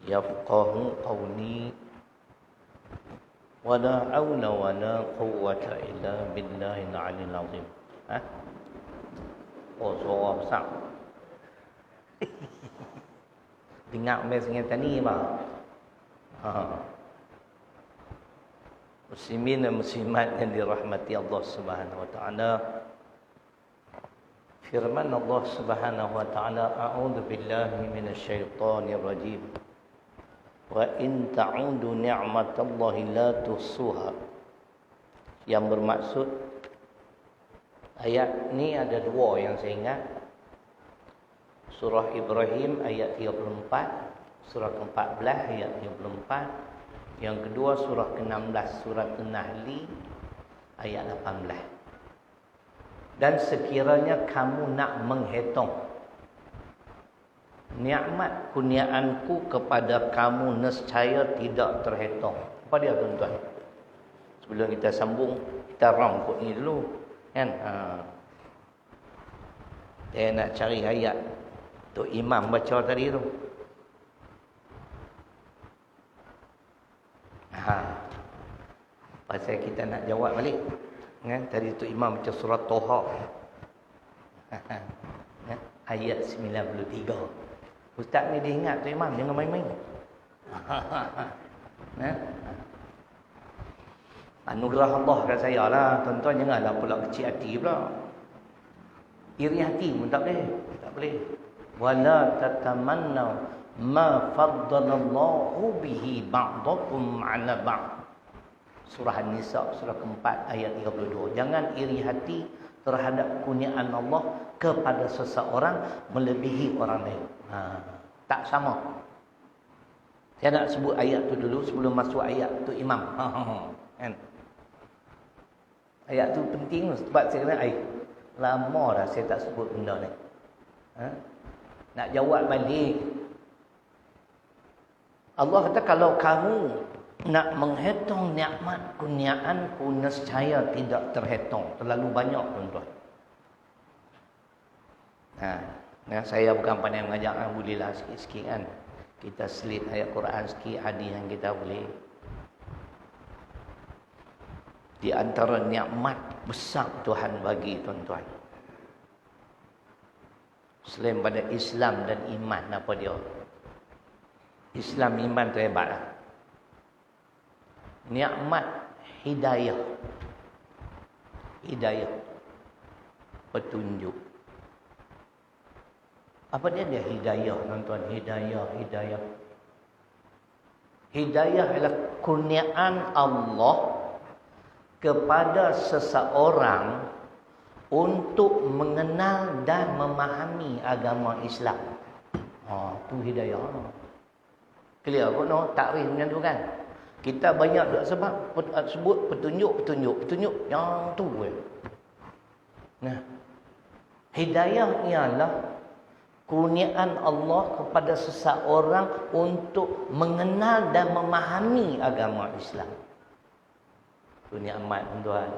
yafqahu qawli wa la hawla wa la quwwata illa billahil aliyyil azim. Oh, suara besar. Dengar mes dengan tani bang. Muslimin dan muslimat yang dirahmati Allah Subhanahu wa taala. Firman Allah Subhanahu wa taala, a'udzu billahi minasyaitonir rajim. Wa in ta'udu ni'matallahi la tuhsuha. Yang bermaksud ayat ni ada dua yang saya ingat. Surah Ibrahim ayat 34, surah ke-14 ayat 34. Yang kedua surah ke-16 surah An-Nahl ayat 18. Dan sekiranya kamu nak menghitung nikmat kurniaanku kepada kamu, nescaya tidak terhitung. Apa dia tuan-tuan? Sebelum kita sambung, kita rangkut ni dulu kan. Saya nak cari ayat Tok Imam baca tadi tu. Pasal kita nak jawab balik kan? Tadi Tok Imam baca surat Toha ayat 93. Ustaz ni dia ingat Tok Imam, jangan main-main. Anugerah Allah kat saya lah tuan-tuan, janganlah pula kecil hati pula. Iri hati pun tak boleh. Tak boleh. Wala tatamanna ma faddalallahu bihi ba'dakum 'ala ba'd. Surah An-Nisa surah keempat ayat 32. Jangan iri hati terhadap kurniaan Allah kepada seseorang melebihi orang lain. Tak sama. Saya nak sebut ayat tu dulu sebelum masuk ayat tu Imam. Kan? Ayat tu penting sebab saya kena lama dah saya tak sebut benda ni. Nak jawab balik. Allah kata kalau kamu nak menghitung nikmat kurniaanku, nescaya tidak terhitung. Terlalu banyak tuan-tuan. Saya bukan pandai mengajar, bolehlah sikit-sikit kan. Kita selit ayat Quran sikit, hadis yang kita boleh. Di antara nikmat besar Tuhan bagi tuan-tuan, selain pada Islam dan iman, apa dia? Islam, iman tu hebat lah. Nikmat hidayah. Hidayah. Petunjuk. Apa dia hidayah tuan-tuan? Hidayah. Hidayah adalah kurniaan Allah kepada seseorang untuk mengenal dan memahami agama Islam. Tu hidayah. Clear kot no? Takrif macam tu kan? Kita banyak tak sebut petunjuk yang tu je. Hidayah ialah kurniaan Allah kepada seseorang untuk mengenal dan memahami agama Islam. Itu nikmat tuan.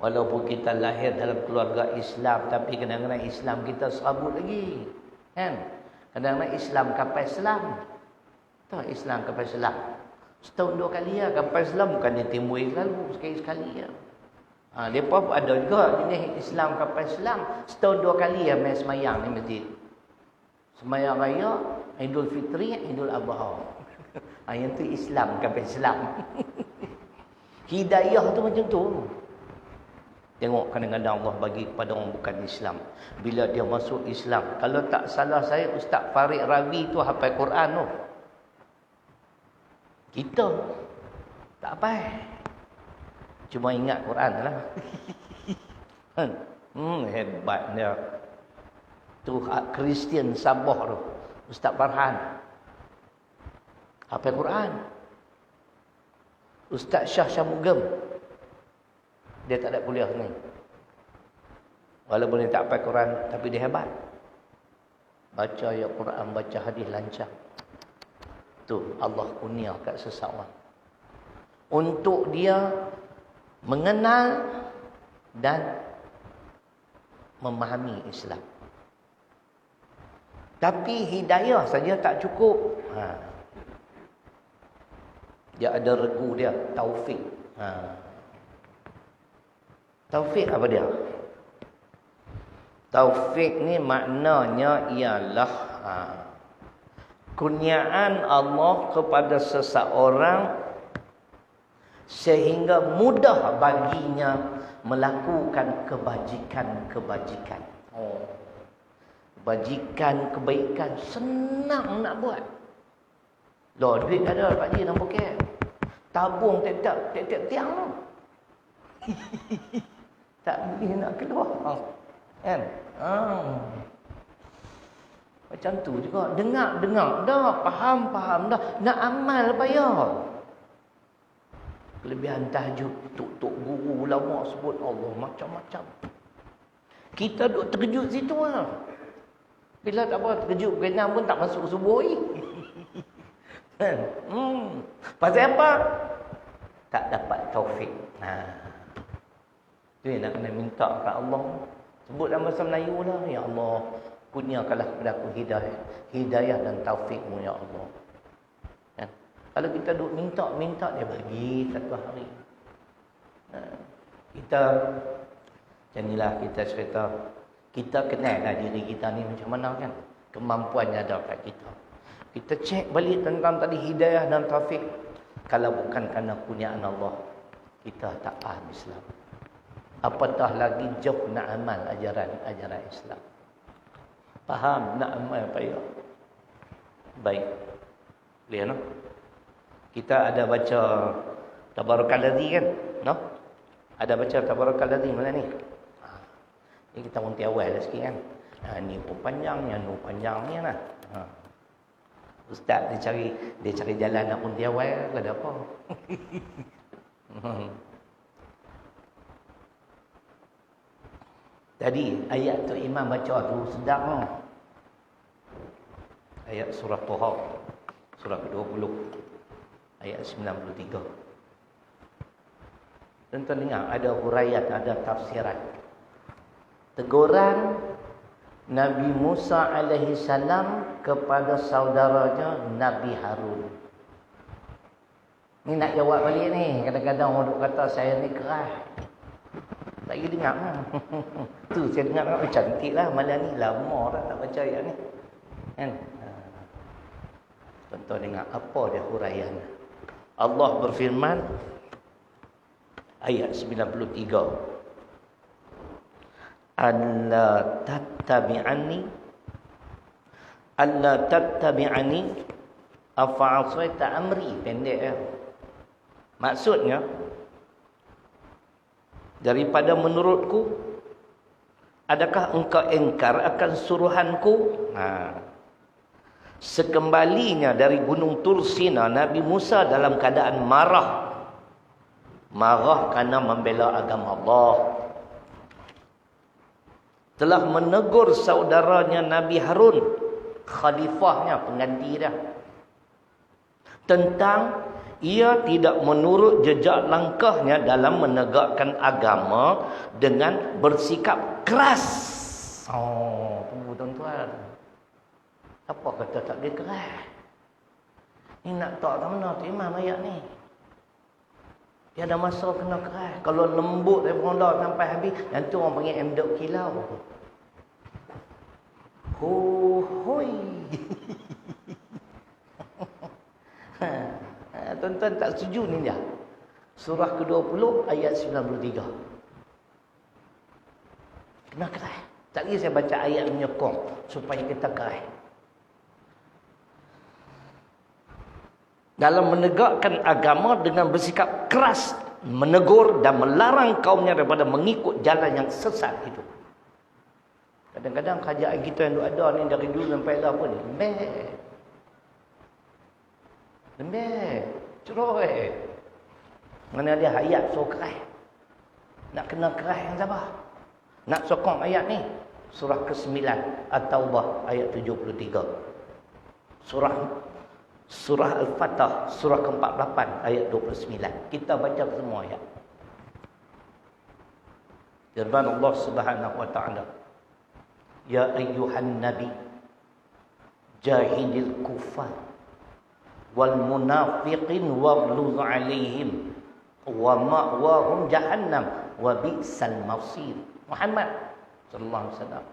Walaupun kita lahir dalam keluarga Islam, tapi kadang-kadang Islam kita serabut lagi. Kan? Kadang-kadang Islam kapal Islam. Tak Islam kapal Islam. Setahun 2 kali lah kapal Islam, bukan dia timbul selalu, sekali-sekali lah. Mereka pun ada juga jenis Islam kapal Islam. Setahun 2 kali lah main semayang di masjid. Semayang raya, Idul Fitri, Idul Adha. Yang tu Islam kapal Islam. Hidayah tu macam tu. Tengok kadang-kadang Allah bagi kepada orang bukan Islam. Bila dia masuk Islam, kalau tak salah saya, Ustaz Farid Ravi tu hafal Quran tu. Kita tak hafal. Cuma ingat Quran lah. Hebat dia. Tu Kristian Sabah tu, Ustaz Farhan hafal Quran. Ustaz Syah Syamugam, dia tak ada kuliah ni. Walaupun dia tak hafal Quran, tapi dia hebat. Baca ayat Quran, baca hadis lancar. Tu Allah kurnia kat seseorang untuk dia mengenal dan memahami Islam. Tapi hidayah saja tak cukup. Dia ada regu dia, taufik. Taufik apa dia? Taufik ni maknanya ialah kurniaan Allah kepada seseorang sehingga mudah baginya melakukan kebajikan-kebajikan. Bajikan, kebaikan senang nak buat. Loh, duit ada Pak Haji dalam poket. Tabung tiap-tiap tiang tu. Tak boleh nak keluar. Kan? Macam tu juga. Dengar dah, faham dah. Nak amal payah. Kelebihan tahajud, tok guru ulama sebut Allah macam-macam. Kita duk terkejut situ lah. Bila tak apa terkejut berkenaan pun tak masuk subuh ni. Pasal apa? Tak dapat taufik. Tu yang nak kena minta kat Allah. Sebut dalam bahasa Melayu lah. Ya Allah, kurniakanlah kepada aku hidayah dan taufikmu ya Allah. Kan? Kalau kita duk minta dia bagi satu hari. Kita macam inilah kita cerita. Kita kenallah diri kita ni macam mana kan. Kemampuannya ada kat kita. Kita cek balik tentang tadi hidayah dan taufik. Kalau bukan kerana kurniaan Allah, kita tak faham Islam. Apatah lagi jauh nak amal ajaran Islam. Faham nak amal payah. Baik. Boleh no? Kita ada baca Tabarakalladzi kan? No? Ada baca Tabarakalladzi mana ni? Ni kita munti awal sikit kan. Ni pun panjang, yang nu panjang ni lah. Ustaz dia cari jalan nak munti awal ke ada apa? Tadi ayat tu imam baca tu sedap tu. Ayat surah Taha, surah ke-20, ayat 93. Tuan-tuan dengar, ada huraian, ada tafsiran. Teguran Nabi Musa alaihi salam kepada saudaranya Nabi Harun. Ni nak jawab balik ni. Kadang-kadang orang duk kata saya ni keras. Tak pergi dengar. Tu saya dengar cantik lah. Malam ni lama dah tak baca ayat ni. Kan? Tuan-tuan dengar apa dia huraian. Allah berfirman ayat 93. Alla tattabi'ani afa'asaita amri. Pendek ya. Maksudnya daripada menurutku, adakah engkau engkar akan suruhanku? Sekembalinya dari gunung Tursina, Nabi Musa dalam keadaan marah. Marah kerana membela agama Allah. Telah menegur saudaranya Nabi Harun, khalifahnya, pengganti dia, tentang ia tidak menurut jejak langkahnya dalam menegakkan agama dengan bersikap keras. Tunggu tuan-tuan. Apa kata tak boleh keras? Ni nak tak mana tu imam ayat ni. Dia ada masa kena keras. Kalau lembut dari mula sampai habis, nanti orang panggil emdok kilau. Hoi. Tuan-tuan tak setuju ni dia. Surah ke-20 ayat 93. Kena keras. Tak lagi saya baca ayat menyokong supaya kita keras. Dalam menegakkan agama dengan bersikap keras, menegur dan melarang kaumnya daripada mengikut jalan yang sesat itu. Kadang-kadang kerajaan kita yang ada ni dari dulu sampai dah pun lembek. Ceroy. Mana dia ayat so keras. Nak kena keras yang sabar. Nak sokong ayat ni. Surah ke-9 At-Taubah ayat 73. Surah Al-Fatah surah ke-48 ayat 29. Kita baca semua ayat. Firman Allah Subhanahu wa taala, ya ayyuhan nabi jahidil kufar wal munafiqin waghluz alaihim wa ma'wahum jahannam wa bi'sal masir. Muhammad sallallahu alaihi wasallam.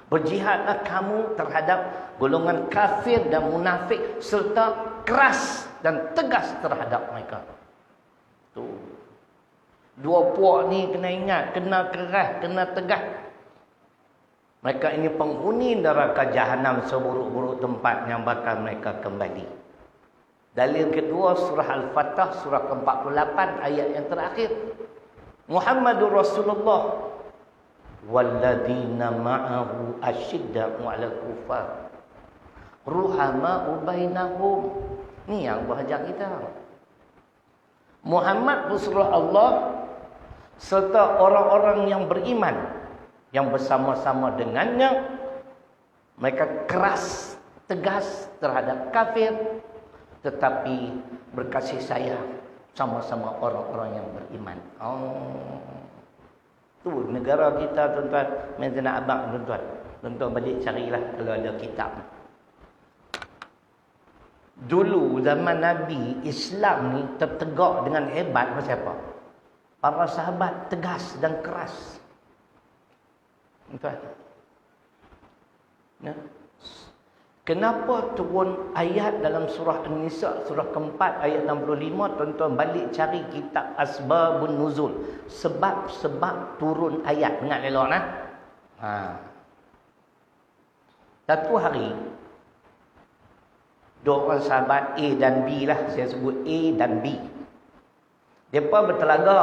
Berjihadlah kamu terhadap golongan kafir dan munafik serta keras dan tegas terhadap mereka. Tu. Dua puak ni kena ingat, kena keras, kena tegas. Mereka ini penghuni neraka jahanam, seburuk-buruk tempat yang bakal mereka kembali. Dalil kedua surah Al-Fatah surah ke-48 ayat yang terakhir. Muhammadur Rasulullah walladzina ma'ahu asyidda'u 'alal kufar ruhama'u bainahum. Ni yang bahagia kita. Muhammad Rasulullah Allah serta orang-orang yang beriman yang bersama-sama dengannya, mereka keras, tegas terhadap kafir, tetapi berkasih sayang sama-sama orang-orang yang beriman. Tu negara kita, tuan-tuan. Minta nak abang, tuan-tuan. Tuan-tuan balik carilah kalau ada kitab. Dulu zaman Nabi, Islam ni tertegak dengan hebat. Pasal apa? Para sahabat tegas dan keras. Tuan. Ya. Kenapa turun ayat dalam surah An-Nisa surah keempat ayat 65? Tuan-tuan balik cari kitab Asbabun Nuzul. Sebab-sebab turun ayat. Ingat elok nah? Satu hari dua orang sahabat A dan B lah. Saya sebut A dan B. Mereka bertelaga.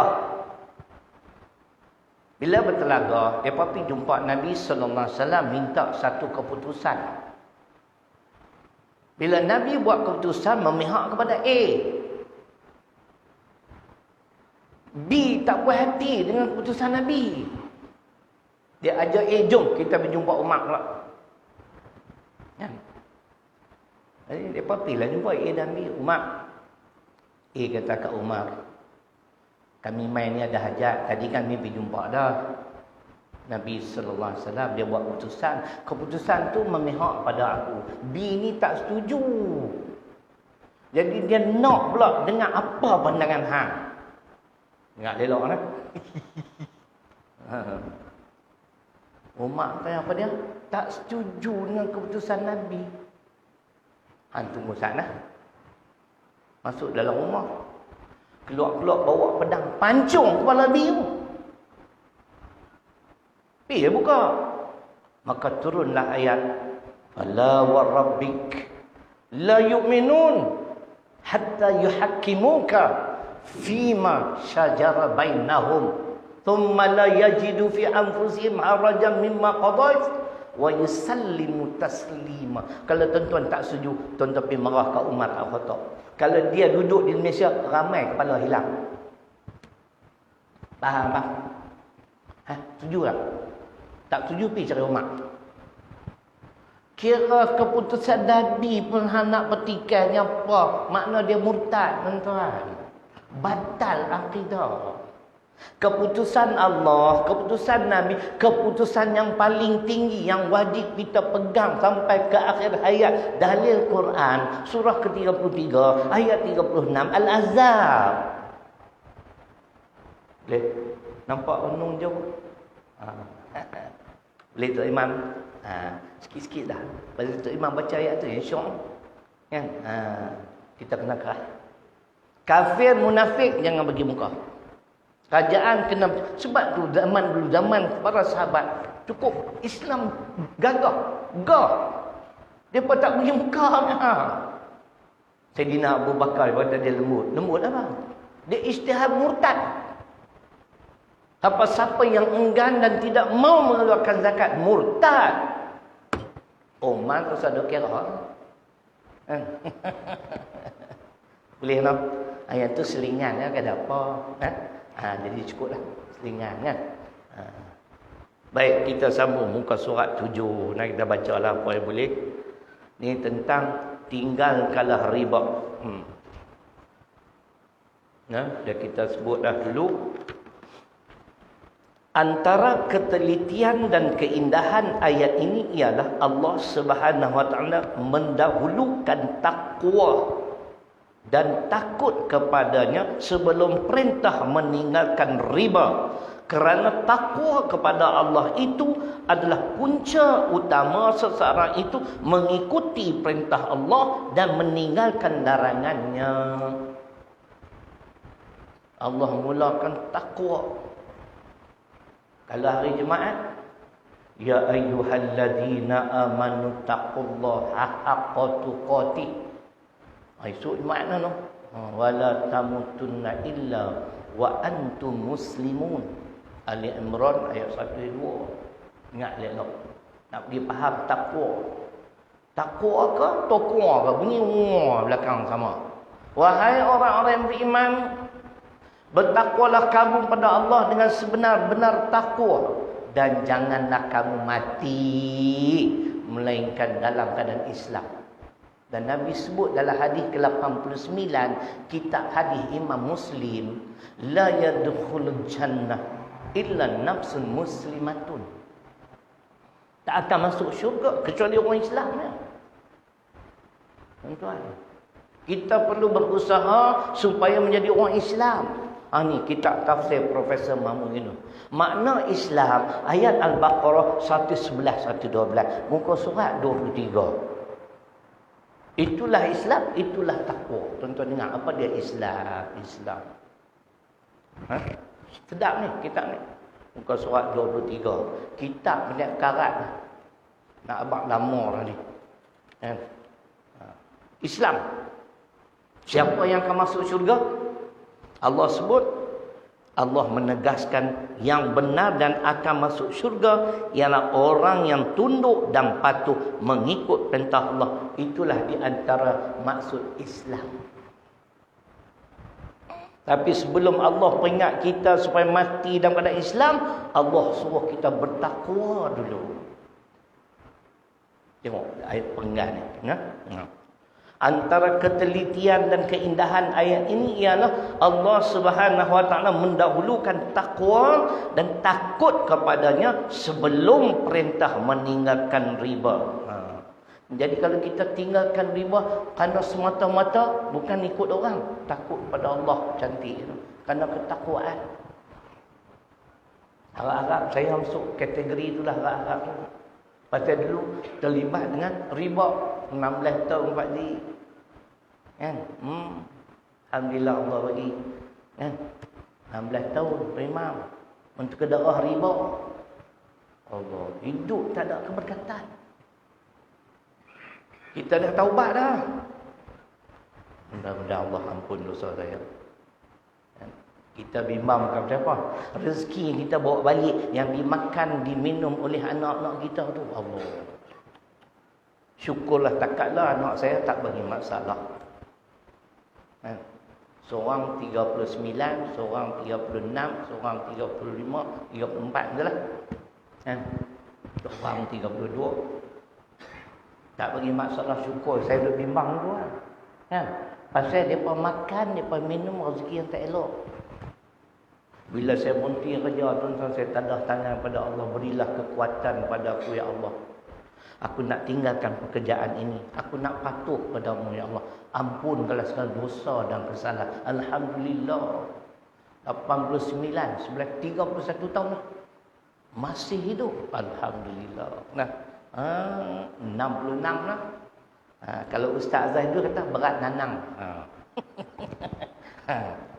Bila bertelaga, mereka pergi jumpa Nabi SAW minta satu keputusan. Bila Nabi buat keputusan memihak kepada A, B tak puas hati dengan keputusan Nabi. Dia ajak A, jom kita berjumpa Umar pula. Ya. Jadi mereka pergilah jumpa A dan B. Umar. A kata kat Umar, kami main ni ada hajat. Tadi kan kami pergi jumpa dah. Nabi SAW dia buat keputusan tu memihak pada aku. B ni tak setuju. Jadi dia nak pula dengar apa pandangan hang. Ingat elok kan? Umar tanya apa dia? Tak setuju dengan keputusan Nabi. Hang tunggu sana. Masuk dalam rumah. Keluar-keluar bawa pedang, pancung kepala B tu. B dia buka. Maka turunlah ayat, fala wa rabbik la yu'minun hatta yuhakkimuka fima syajara bainahum thumma la yajidu fi anfusihim harajan mimma qadait wa yusallimu taslima. Kalau tuan-tuan tak setuju, tuan-tuan pergi marah kat Umar Al-Khattab. Kalau dia duduk di Malaysia, ramai kepala hilang. Faham tak? Setuju tak? Tak setuju, pergi cari Umar. Kira keputusan Nabi pun nak petikan apa? Makna dia murtad, tuan-tuan. Batal akidah. Keputusan Allah, keputusan Nabi, keputusan yang paling tinggi yang wajib kita pegang sampai ke akhir hayat. Dalil Quran surah ke-33 ayat 36 Al-Ahzab. Boleh nampak renung jauh? Boleh Tok Imam? Sikit-sikit dah. Pada Tok Imam baca ayat tu insya-Allah kan? Kita kena keras. Kafir munafik jangan bagi muka. Kerajaan kena, sebab tu zaman dulu, zaman para sahabat cukup Islam gagah, depa tak bagi muka. Sayyidina Abu Bakar kata dia lembut apa? Dia ijtihad murtad. Siapa yang enggan dan tidak mau mengeluarkan zakat murtad. Umar tu ada kira. Boleh tak? Ayat tu selingan ya, ada apa? Jadi cukuplah selingan kan. Baik, kita sambung muka surat 7. Nak kita bacalah apa yang boleh. Ni tentang tinggalkanlah riba. Dah kita sebut dah dulu. Antara ketelitian dan keindahan ayat ini ialah Allah Subhanahu Wa Taala mendahulukan takwa dan takut kepadanya sebelum perintah meninggalkan riba. Kerana takwa kepada Allah itu adalah punca utama seseorang itu mengikuti perintah Allah dan meninggalkan larangannya. Allah mulakan takwa. Kalau hari Jumaat, ya ayyuhalladzina amanu taqullaha haqqa tuqatih. Esok Jumaat no. Wala tamutunna illa wa antum muslimun. Ali Imran ayat 1 2. Ingat elok. Nak pergi faham takwa. Takwa ke takwa ke? Bunyi belakang sama. Wahai orang-orang yang beriman, bertakwalah kamu pada Allah dengan sebenar-benar takwa, dan janganlah kamu mati melainkan dalam keadaan Islam. Dan Nabi sebut dalam hadis ke-89 kitab hadis Imam Muslim, la yadkhulul jannah illa nafsun muslimatun. Tak akan masuk syurga kecuali orang Islam. Tuan-tuan, kita perlu berusaha supaya menjadi orang Islam. Ni kitab tafsir Profesor Mahmud Gino. Makna Islam, ayat Al-Baqarah 111 112, muka surat 23. Itulah Islam, itulah takwa. Tuan-tuan dengar apa dia Islam? Islam. Sedap ni kitab ni. Muka surat 23. Kitab banyak karat. Nak abang lama tadi. Islam. Siapa yang akan masuk syurga? Allah sebut, Allah menegaskan yang benar dan akan masuk syurga ialah orang yang tunduk dan patuh mengikut perintah Allah. Itulah di antara maksud Islam. Tapi sebelum Allah peringat kita supaya mati dalam keadaan Islam, Allah suruh kita bertakwa dulu. Tengok ayat peringat ni. Antara ketelitian dan keindahan ayat ini ialah Allah Subhanahu Wa Taala mendahulukan takwa dan takut kepadanya sebelum perintah meninggalkan riba. Jadi kalau kita tinggalkan riba kerana semata-mata bukan ikut orang, takut pada Allah, cantik tu. Kerana ketakwaan. Harap-harap saya masuk kategori itulah, harap-harap tu. Pasal dulu terlibat dengan riba 16 tahun Pak Ji. Kan? Alhamdulillah Allah bagi. Kan? 16 tahun imam untuk kedarah riba. Allah, hidup tak ada keberkatan. Kita dah taubat dah. Mudah-mudahan Allah ampun dosa saya. Kita bimbang bukan siapa. Rezeki yang kita bawa balik, yang dimakan, diminum oleh anak-anak kita tu, Allah. Syukurlah takatlah anak saya tak bagi masalah. Seorang 39, seorang 36, seorang 35, 34 je lah. Seorang 32. Tak bagi masalah, syukur. Saya duduk bimbang tu lah. Pasal mereka makan, mereka minum rezeki yang tak elok. Bila saya berhenti kerja, tuan-tuan, saya tadah tangan pada Allah, berilah kekuatan pada aku ya Allah. Aku nak tinggalkan pekerjaan ini. Aku nak patuh padamu ya Allah. Ampunkanlah segala dosa dan kesalahan. Alhamdulillah. 89, sebelah 31 tahun lah. Masih hidup. Alhamdulillah. Nah, 66 lah. Kalau Ustaz Zahidul kata berat nanang.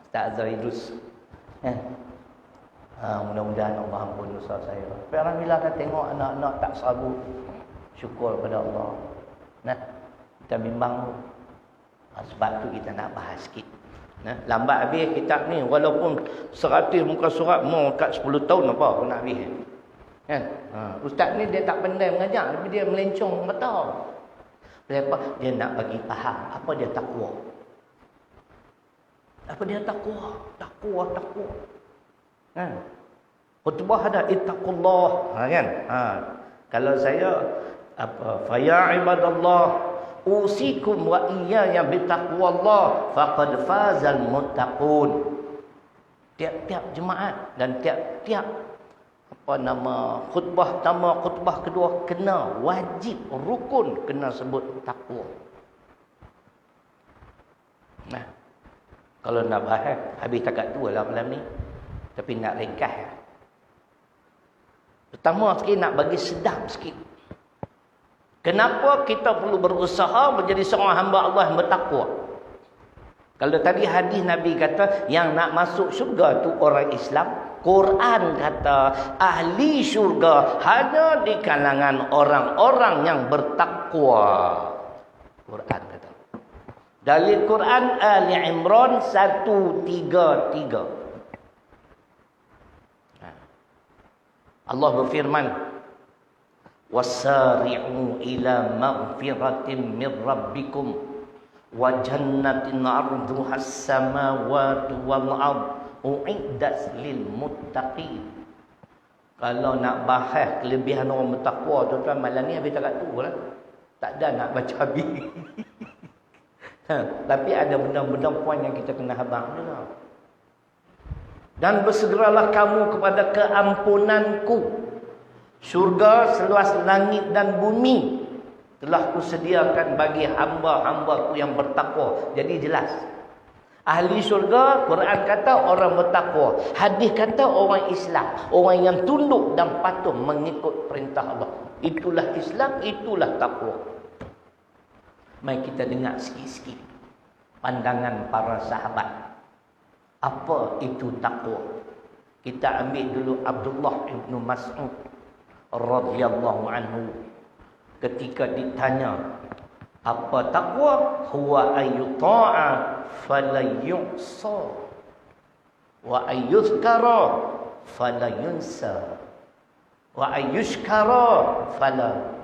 Ustaz Zahidus. Mudah-mudahan Allah ampun dosa saya. Tapi alhamdulillah kan tengok anak-anak tak sabut. Syukur pada Allah. Nah, kita bimbang. Sebab tu kita nak bahas sikit. Lambat habis kitab ni. Walaupun 100 muka surat, mau kat 10 tahun apa aku nak habis. Ustaz ni dia tak pandai mengajar, tapi dia melencong betul. Kenapa? Dia nak bagi faham apa dia takwa. Apa dia takwa? Takwa. Khutbah ada ittaqullah, kan? Kalau saya apa? Fa ya ibadallah usikum wa iyaya bittaqwallah faqad fazal muttaqun. Tiap-tiap jemaat dan tiap-tiap khutbah pertama, khutbah kedua, kena wajib, rukun, kena sebut takwa. Nah, kalau nak bahas, habis takat tu lah malam ni. Tapi nak ringkas. Pertama sikit nak bagi sedap sikit. Kenapa kita perlu berusaha menjadi seorang hamba Allah yang bertakwa? Kalau tadi hadis Nabi kata yang nak masuk syurga tu orang Islam, Quran kata ahli syurga hanya di kalangan orang-orang yang bertakwa. Quran kata. Dalil Quran Ali Imran 133. Allah berfirman, wasari'u ila maghfiratin min rabbikum wa jannatin 'arduha as-samawati wal ard u'iddat lil muttaqin. Kalau nak bahas kelebihan orang bertakwa, tuan-tuan, malam ni habis tak tu lah. Tak ada nak baca habis. Tapi ada benda-benda poin yang kita kena habang juga. Dan bersegeralah kamu kepada keampunanku. Syurga seluas langit dan bumi telah kusediakan bagi hamba-hambaku yang bertakwa. Jadi jelas. Ahli syurga, Quran kata orang bertakwa. Hadis kata orang Islam. Orang yang tunduk dan patuh mengikut perintah Allah. Itulah Islam, itulah takwa. Mari kita dengar sikit-sikit pandangan para sahabat. Apa itu takwa? Kita ambil dulu Abdullah ibn Mas'ud radhiyallahu anhu. Ketika ditanya apa takwa, huwa ayyuta'a fala yu'sa wa ayyuzkara fala yunsa wa ayyushkara fala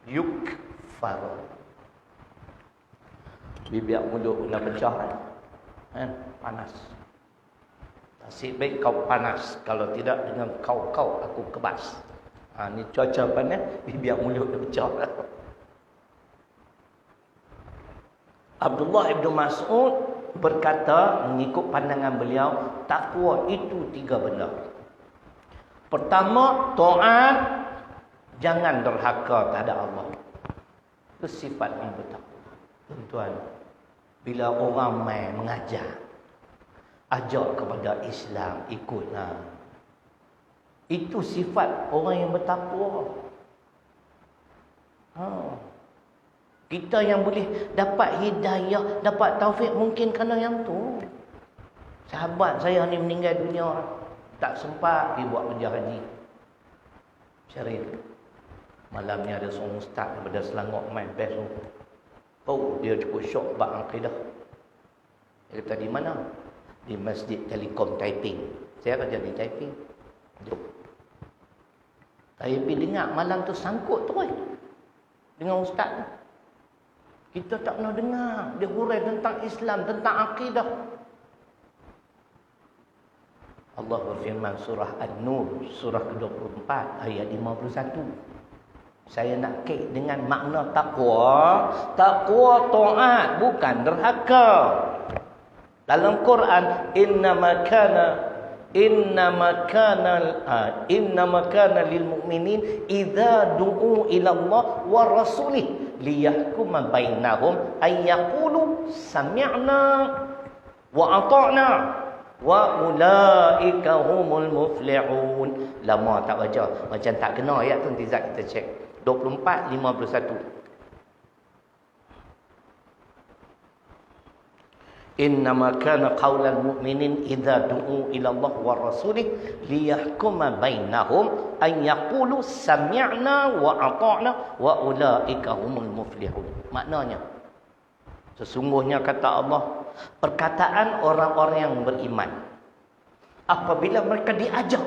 yukfar. Bibir mulut nak pecah kan? Panas. Nasib baik kau panas, kalau tidak dengan kau aku kebas. Ni cuaca panas, bibir mulut dah pecah. Abdullah ibn Mas'ud berkata, mengikut pandangan beliau, takwa itu 3 benda. Pertama, taat, jangan derhaka terhadap Allah. Itu sifat yang bertakwa. Tuan-tuan, bila orang mai mengajar, ajak kepada Islam, ikutlah. Itu sifat orang yang bertakwa. Kita yang boleh dapat hidayah, dapat taufik mungkin kerana yang tu. Sahabat saya ni meninggal dunia, tak sempat dia buat kerja haji. Syarif. Malam ni ada seorang ustaz daripada Selangor main best tu. Oh, dia cukup syok bab akidah. Dia kata di mana? Di Masjid Telekom Taiping. Saya kerja di Taiping. Taiping dengar malam tu sangkut terus dengan ustaz tu. Kita tak pernah dengar dia hurai tentang Islam, tentang akidah. Allah berfirman surah An-Nur, surah ke-24 ayat 51. Saya nak kait dengan makna takwa. Takwa taat, bukan derhaka. Dalam Quran, innama kana lil mu'minin idza du'u ila Allah wa rasulih liyahkuma bainahum ay yaqulu sami'na wa ata'na wa ulaika humul muflihun. Lama tak baca, macam tak kena ayat tu, nanti Zat kita cek. 24 51. Innama kana qaulal mu'minin idza du'u ila Allah wa rasulih liyahkuma bainahum an yaqulu sami'na wa ata'na wa ulaika humul muflihun. Maknanya, sesungguhnya kata Allah, perkataan orang-orang yang beriman apabila mereka diajak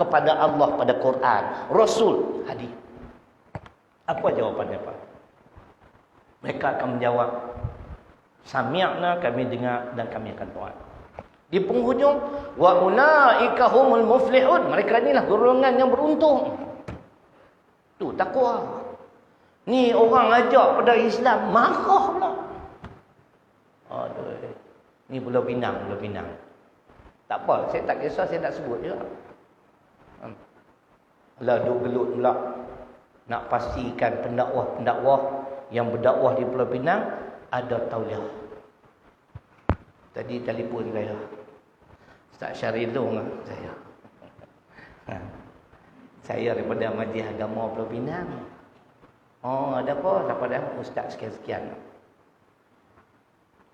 kepada Allah, pada Quran, Rasul, hadis, apa jawapannya Pak? Mereka akan menjawab, sami'na, kami dengar dan kami akan taat. Di penghujung, wa ulaika humul muflihun, mereka inilah golongan yang beruntung. Tu takwa. Ni orang ajak pada Islam, marah pula. Aduh. Ni Pulau Pinang. Tak apa, saya tak kisah, saya tak sebut juga. Lah duk gelut pula nak pastikan pendakwah-pendakwah yang berdakwah di Pulau Pinang ada tauliah. Tadi telefon saya. Ustaz Syaridung saya. Saya daripada Majlis Agama Pulau Pinang. Oh, ada apa? Siapa dah? Ustaz sekian-sekian.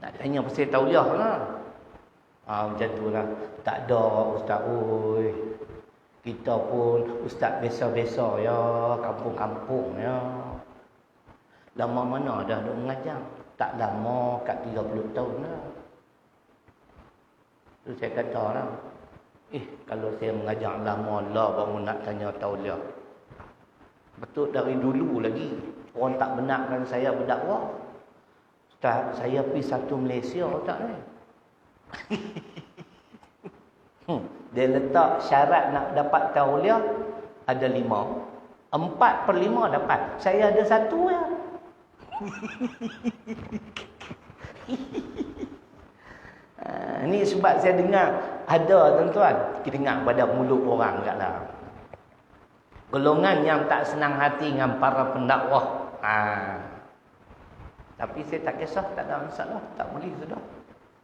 Nak tanya pasal tauliah lah. Macam tu lah. Tak ada Ustaz. Oi. Kita pun Ustaz biasa-biasa ya. Kampung-kampung ya. Lama mana dah duk mengajar? Tak lama, kat 30 tahun lah. Tu saya kata lah. Kalau saya mengajar lama lah baru nak tanya tauliah. Betul dari dulu lagi. Orang tak benarkan saya berdakwah. Ustaz, saya pergi satu Malaysia tak ni. Dia letak syarat nak dapat tauliah ada 5. 4/5 dapat. Saya ada 1 ya. Ni sebab saya dengar ada tuan-tuan, kita dengar pada mulut orang degatlah. Golongan yang tak senang hati dengan para pendakwah. Tapi saya tak kisah, tak ada masalah, tak boleh sudah.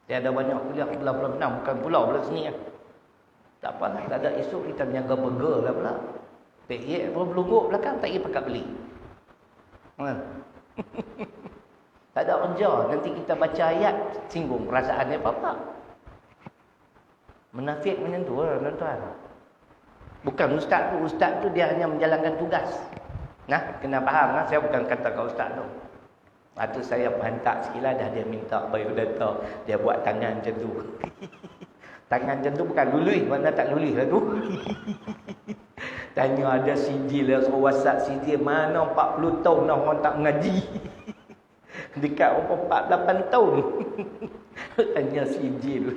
Saya ada banyak kuliah Pulau Pinang, bukan pulau belah sini kan. Tak apalah, tak ada isu kita menjaga burger lah pula. PE berluguk belakang tak pergi pakat beli. Tak ada kerja, nanti kita baca ayat singgung perasaan dia apa-apa. Menafik macam tu lah tuan-tuan. Bukan ustaz tu dia hanya menjalankan tugas. Nah, kena faham lah, saya bukan kata kau ustaz tu. Lepas tu saya hantar sikit lah, dah dia minta biodata, dia buat tangan macam tu. Tangan macam tu bukan lulus, mana tak lulus lah tu. Tanya ada sijil lah, suruh WhatsApp sijil, mana 40 tahun dah orang tak mengaji. Dekat umur 48 tahun. Tanya sijil.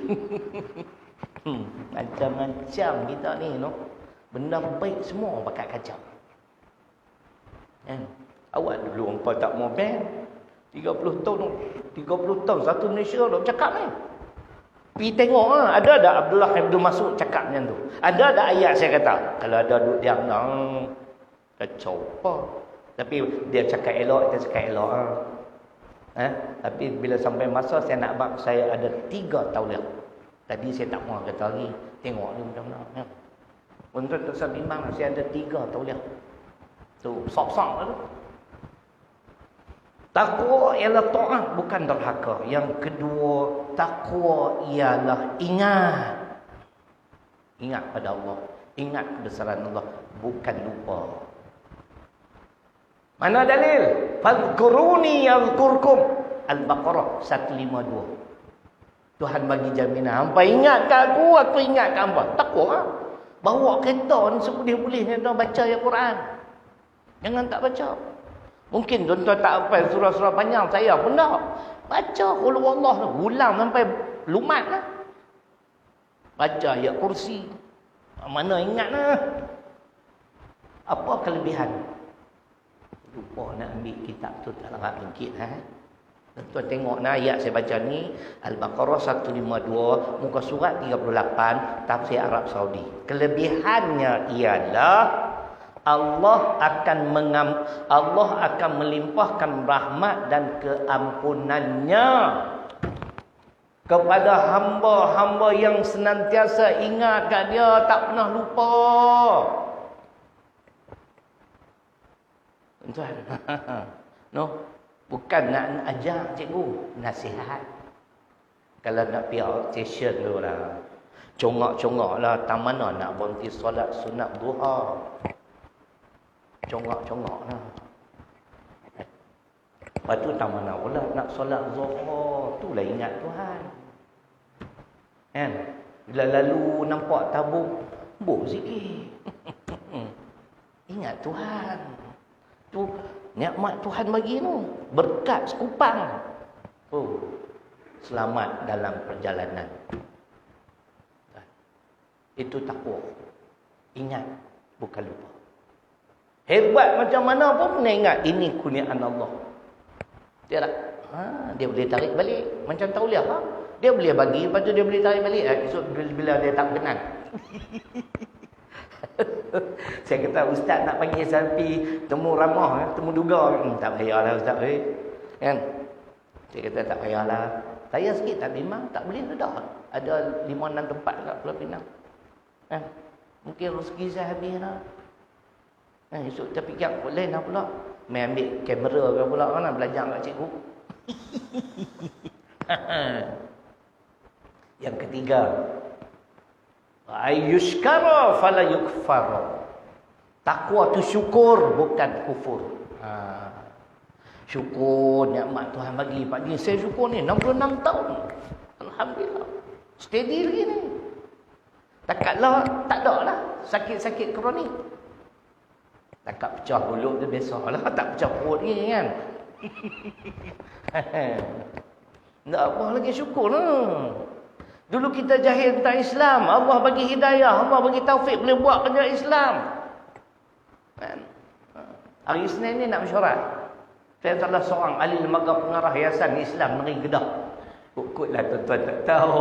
Macam-macam kita ni no. Benda baik semua pakai kacau. Awak dulu orang tak mau ban 30 tahun satu Malaysia dah cakap ni. Pergi tengok lah. Ada tak Abdullah Abdul Masud cakap macam tu? Ada tak ayat saya kata? Kalau ada duduk diam kacau apa? Tapi dia cakap elok, kita cakap elok tapi bila sampai masa saya nak bab, saya ada 3 tauliah. Tadi saya tak mahu kata lagi. Tengok ni macam mana. Untuk tak bimbang, saya ada 3 tauliah. Tu sok-sok lah tu. Takwa ialah taat, bukan derhaka. Yang kedua, takwa ialah ingat. Ingat pada Allah. Ingat kebesaran Allah, bukan lupa. Mana dalil? Fadhkuruni yadhkurkum. Al-Baqarah 152. Tuhan bagi jaminan. Hampa ingat kat aku ingat kat hampa. Takwa lah. Bawa kereta ni seboleh-bolehnya tuan baca ayat Quran. Jangan tak baca. Mungkin tuan-tuan tak hafal surah-surah panjang, saya pun tak. Baca qul huwallah tu, ulang sampai lumat lah. Baca ayat kursi. Mana ingat lah. Apa kelebihan? Lupa nak ambil kitab tu tak larap ringkit Tuan tengok nah ayat saya baca ni Al-Baqarah 152 muka surat 38 tafsir Arab Saudi. Kelebihannya ialah Allah akan melimpahkan rahmat dan keampunannya kepada hamba-hamba yang senantiasa ingat kat dia, tak pernah lupa. Tuan, no, bukan nak ajar cikgu, nasihat. Kalau nak pergi outstation tu lah, congak-congak lah, tak mana nak berhenti solat sunat duha. Congak-congak lah. Lepas tu tak mana pula nak solat zuhur, tu lah ingat Tuhan. Kan? Bila lalu nampak tabung, buk sikit. Ingat Tuhan. Tu nikmat Tuhan bagi tu, berkat sekupang. Selamat dalam perjalanan. Itu takwa. Ingat, bukan lupa. Hebat macam mana pun kena ingat ini kurniaan Allah. Dia tak? Dia boleh tarik balik macam tauliah. Dia boleh bagi, lepas tu dia boleh tarik balik. Esok bila dia tak kenal. Saya kata ustaz nak panggil saya pergi temu ramah, temu duga. Tak payahlah ustaz. Kan? Saya kata tak payahlah. Saya sikit tak memang tak boleh dah. Ada 5-6 tempat dekat Pulau Pinang. Kan? Mungkin rezeki saya habis dah. Esok kita fikir boleh lah pula. Main ambil kamera ke pula kan, belajar kat cikgu. Yang ketiga, ayyushkara fala yukfara. Takwa tu syukur, bukan kufur. Syukur nikmat Tuhan bagi. Pak Ji, saya syukur ni 66 tahun. Alhamdulillah. Steady lagi ni. Takatlah, tak ada lah sakit-sakit kronik. Takat pecah mulut tu biasalah, tak pecah perut ni kan. Tak apa lagi syukur lah. Dulu kita jahil tentang Islam, Allah bagi hidayah, Allah bagi taufik boleh buat kerja Islam. Kan? Hari Isnin ni nak mesyuarat. Saya salah seorang ahli lembaga pengarah Yayasan Islam Negeri Kedah. Kukutlah tuan-tuan tak tahu.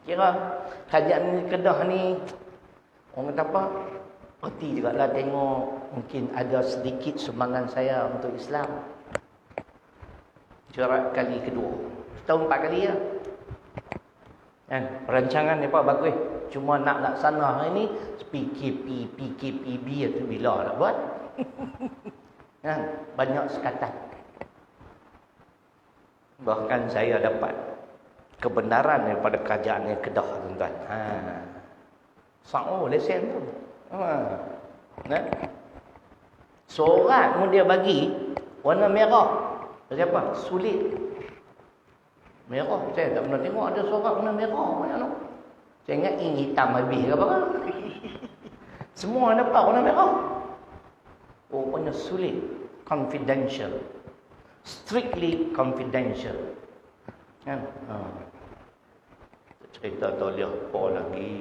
Kira kajian Kedah ni orang kata apa? Reti juga lah tengok mungkin ada sedikit sumbangan saya untuk Islam. Syarat kali kedua. Setahun 4 kali ya. Kan? Perancangan ni apa bagus. Cuma nak laksana hari ni PKPB tu bila nak buat. Kan? Banyak sekatan. Bahkan saya dapat kebenaran daripada kerajaan yang Kedah tuan-tuan. Lesen tu. Surat pun dia bagi warna merah. Siapa? Sulit. Merah. Saya tak pernah tengok ada surat warna merah. Mana? Saya ingat ini hitam habis ke apa? Semua dapat warna merah. Rupanya sulit. Confidential. Strictly confidential. Kan? Cerita tak boleh apa lagi.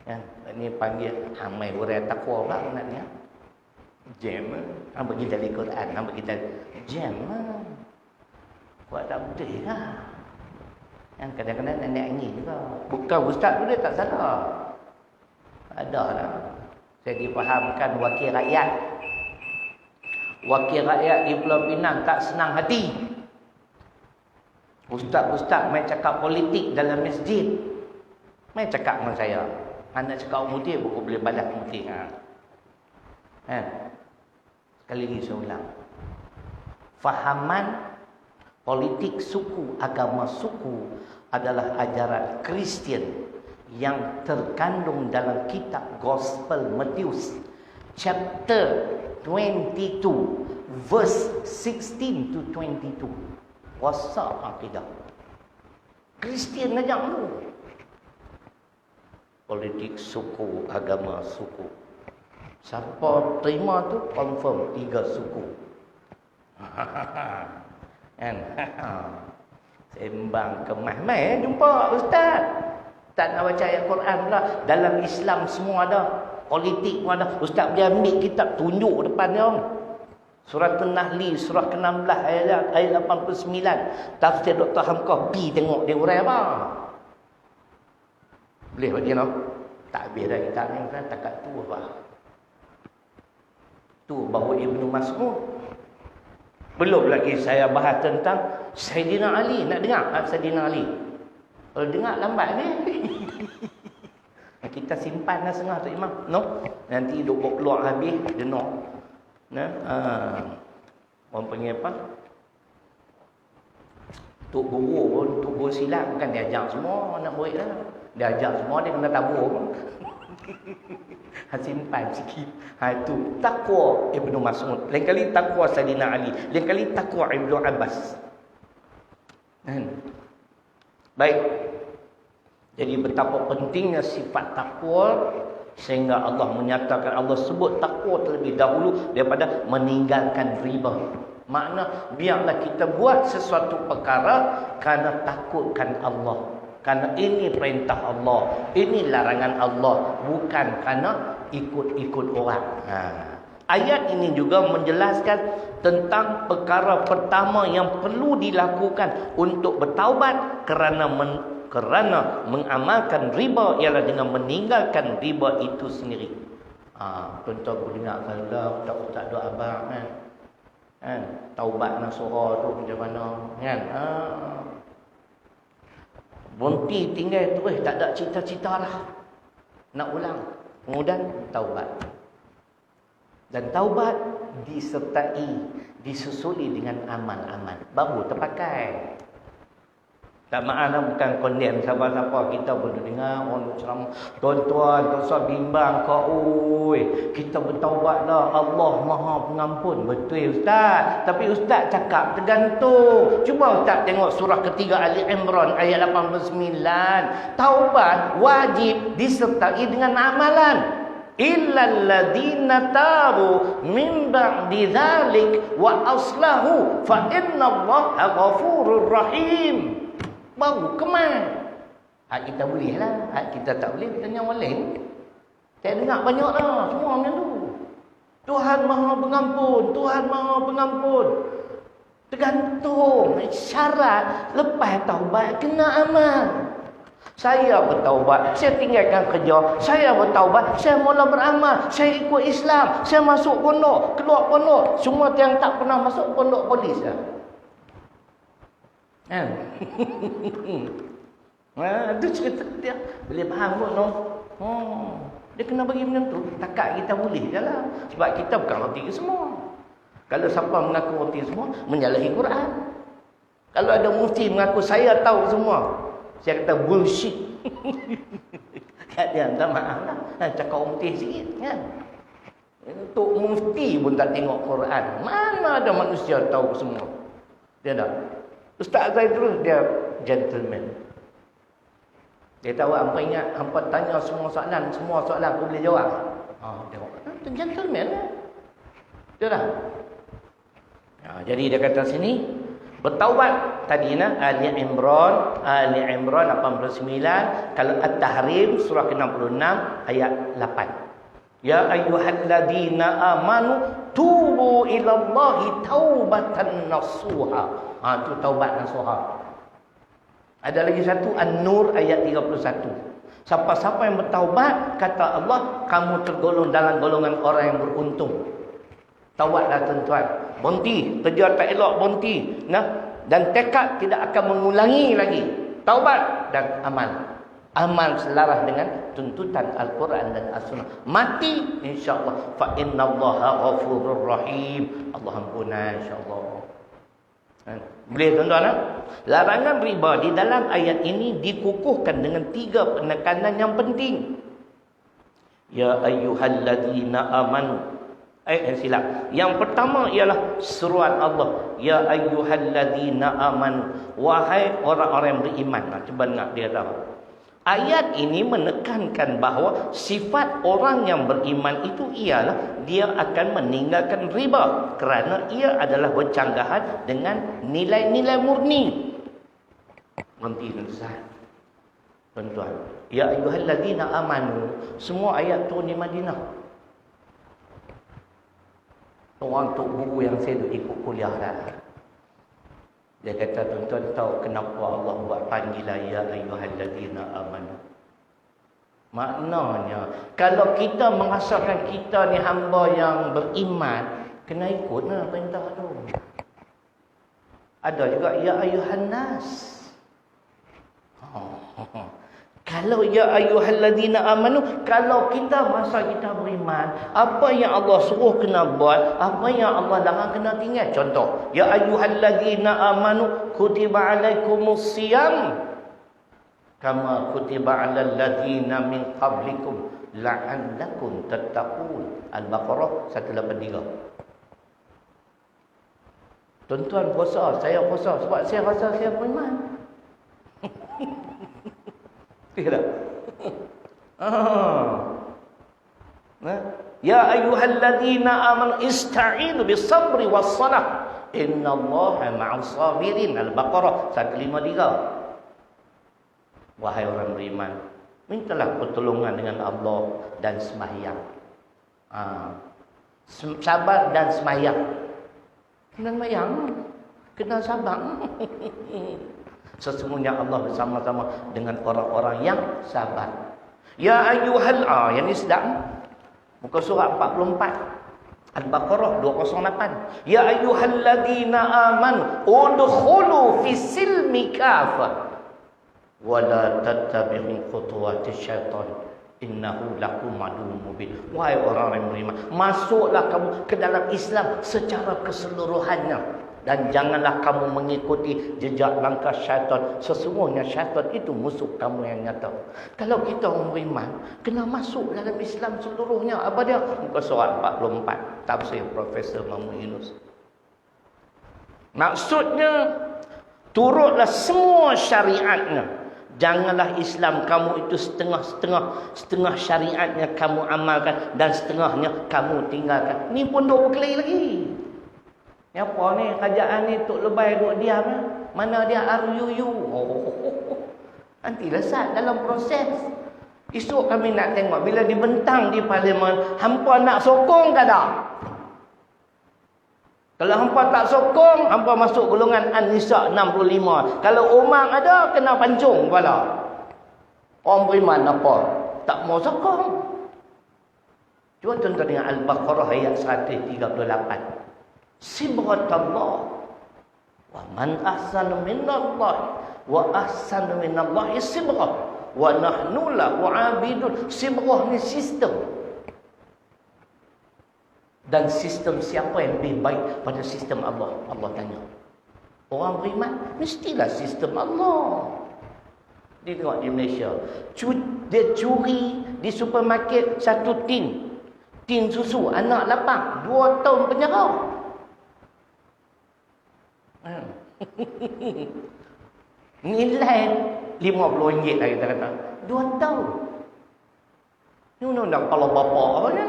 Kan? Ini panggil amai orang takwa pula nak ni. Jam. Bagi dari Quran, bagi dari jam. Buat tak betul lah. Yang kadang-kadang nenek angin juga. Bukan ustaz tu dia tak salah. Ada lah. Saya difahamkan wakil rakyat. Wakil rakyat di Pulau Pinang tak senang hati. Ustaz-ustaz main cakap politik dalam masjid. Main cakap dengan saya. Anak cakap mutih pun boleh balas mutih. Sekali lagi saya ulang. Fahaman politik suku, agama suku adalah ajaran Kristian yang terkandung dalam kitab Gospel Matius chapter 22 verse 16 to 22. Wasaq akidah. Kristian ajak dulu. Politik suku, agama suku. Siapa terima tu confirm 3 suku. Kan? Sembang kemas. Mai jumpa ustaz. Tak nak baca ayat Quran pula. Dalam Islam semua ada. Politik pun ada. Ustaz dia ambil kitab tunjuk depan dia. Surah An-Nahl, surah ke-16 ayat 89. Tafsir Dr. Hamka. Pi tengok dia urai apa. Boleh bagi no? Tak habis dah kitab ni. Takat tu apa. Tu bahawa Ibnu Mas'ud. Belum lagi saya bahas tentang Sayyidina Ali. Nak dengar Sayyidina Ali? Kalau dengar lambat ni. Kita simpan lah setengah tu Imam. No? Nanti duk keluar habis. Dia no. Orang panggil apa? Tok Guru pun, Tok Guru silat bukan dia ajak semua anak murid lah. Dia ajak semua, dia kena tabur pun. Simpan sikit. Itu takwa Ibnu Mas'ud. Lain kali takwa Sayyidina Ali. Lain kali takwa Ibnu Abbas. Baik. Jadi betapa pentingnya sifat takwa sehingga Allah menyatakan, Allah sebut takwa terlebih dahulu daripada meninggalkan riba. Makna biarlah kita buat sesuatu perkara kerana takutkan Allah. Kerana ini perintah Allah, ini larangan Allah, bukan kerana ikut-ikut orang. Ayat ini juga menjelaskan tentang perkara pertama yang perlu dilakukan untuk bertaubat kerana Kerana mengamalkan riba ialah dengan meninggalkan riba itu sendiri. Contoh aku dengar kalau tak doa abang kan. Taubat nasuha tu macam mana kan. Berhenti tinggal terus tak ada cita-cita dah. Nak ulang. Kemudian taubat. Dan taubat disusuli dengan amal-amal. Baru terpakai. Tak makna bukan condemn siapa-siapa. Kita boleh dengar orang ceramah. Tuan-tuan, tak usah bimbang kau. Kita bertaubat dah. Allah Maha Pengampun. Betul Ustaz. Tapi Ustaz cakap tergantung. Cuba Ustaz tengok surah ketiga Ali Imran ayat 89. Taubat wajib disertai dengan amalan. Illal ladzina tabu min ba'di dzalik wa aslahu fa innallaha ghafurur rahim. Baru kemal. Hak kita boleh lah. Hak kita tak boleh, kita yang lain. Saya dengar banyak lah. Semua macam tu. Tuhan Maha Pengampun. Tuhan Maha Pengampun. Tergantung. Syarat. Lepas taubat, kena amal. Saya bertaubat. Saya tinggalkan kerja. Saya bertaubat. Saya mula beramal. Saya ikut Islam. Saya masuk pondok. Keluar pondok. Semua yang tak pernah masuk pondok polis lah. Kan? Itu cerita dia. Boleh faham pun no? Dia kena bagi macam tu. Takat kita boleh je lah. Sebab kita bukan roti semua. Kalau siapa mengaku roti semua, menyalahi Quran. Kalau ada mufti mengaku saya tahu semua, saya kata bullshit. Kat dia, minta maaf lah. Cakap mufti sikit kan. Untuk mufti pun tak tengok Quran. Mana ada manusia tahu semua. Dia dah. Ustaz Zaidul dia gentleman. Dia tahu hampa ingat, hampa tanya semua soalan aku boleh jawab. Tengok. Itu gentleman lah. Dia dah. Jadi dia kata sini, bertaubat tadi Ali Imran 89, kalau At-Tahrim surah ke-66 ayat 8. Ya ayyuhalladzina amanu tubu ilallahi taubatan nasuha. Itu taubat nasuha. Ada lagi satu An-Nur ayat 31. Siapa-siapa yang bertaubat, kata Allah, kamu tergolong dalam golongan orang yang beruntung. Taubatlah tuan-tuan. Berhenti, kerja tak elok berhenti. Dan tekad tidak akan mengulangi lagi. Taubat dan amal. Amal selaras dengan tuntutan Al-Quran dan As-Sunnah. Mati insya-Allah fa innallaha ghafurur rahim. Allah ampunlah insya-Allah. Boleh tuan-tuan? Larangan riba di dalam ayat ini dikukuhkan dengan 3 penekanan yang penting. Ya ayyuhalladzina amanu. Silap. Yang pertama ialah seruan Allah. Ya ayyuhalladzina amanu. Wahai orang-orang yang beriman. Cuba dengar dia tahu. Ayat ini menekankan bahawa sifat orang yang beriman itu ialah dia akan meninggalkan riba kerana ia adalah bercanggahan dengan nilai-nilai murni. Berhenti tuan-tuan. Ya ayyuhalladzina amanu. Semua ayat turun di Madinah. Orang tok guru yang saya ikut kuliah dah. Dia kata, tuan-tuan tahu kenapa Allah buat panggilan ya ayyuhalladzina amanu? Maknanya, kalau kita merasakan kita ni hamba yang beriman, kena ikutlah perintah tu. Ada juga ya ayyuhan nas. Kalau ya ayyuhalladzina amanu, kalau kita masa kita beriman, apa yang Allah suruh kena buat, apa yang Allah larang kena tinggal. Contoh, ya ayyuhalladzina amanu kutiba alaikumus siyam kama kutiba alal ladzina min qablikum la'allakum tattaqun. Al-Baqarah 183. Tuan-tuan puasa, saya puasa sebab saya rasa saya beriman. Tidak. Ya ayyuhalladzina amanu ista'inu bis-sabri was-salah innallaha ma'as sabirin. Al-Baqarah 153. Wahai orang beriman, mintalah pertolongan dengan Allah dan sembahyang. Sabar dan sembahyang. Kena sembahyang, kena sabar. Sesungguhnya Allah bersama-sama dengan orang-orang yang sabar. Ya ayyuhal yang ni sedap. Muka surat 44. Al-Baqarah 208. Ya ayyuhalladzina amanu udkhulu fis silmi kafah wa la tattabi'u khutuwatis syaitan innahu lakum aduwwun mubin. Wahai orang yang beriman, masuklah kamu ke dalam Islam secara keseluruhannya dan janganlah kamu mengikuti jejak langkah syaitan. Sesungguhnya syaitan itu musuh kamu yang nyata. Kalau kita orang beriman, kena masuk dalam Islam seluruhnya. Apa dia? Muka surat 44, tafsir Profesor Mahmud Yunus. Maksudnya, turutlah semua syariatnya. Janganlah Islam kamu itu setengah-setengah. Setengah syariatnya kamu amalkan dan setengahnya kamu tinggalkan. Ni pun duk berkelahi lagi. Apa ni? Kerajaan ni tok lebay duk diam. Mana dia RUU? Nanti lesat dalam proses. Esok kami nak tengok bila dibentang di parlimen, hampa nak sokong ke tak? Kalau hampa tak sokong, hampa masuk golongan An-Nisa 65. Kalau Umar ada, kena pancung kepala. Orang beriman apa? Tak mau sokong. Cuba tuan-tuan dengan Al-Baqarah ayat 138. Sibghatallah wa man ahsanu minallahi wa ahsanu minallahi sibghah wa nahnu lahu 'abidun. Sibghah ni sistem. Dan sistem siapa yang lebih baik pada sistem Allah? Allah tanya. Orang beriman mestilah sistem Allah. Dia tengok di Malaysia, dia curi di supermarket satu tin susu anak lapang, 2 tahun penjara. Nilai RM50 lah kita kata. 2 tahun. Ni undang-undang kalau bapa apa ni?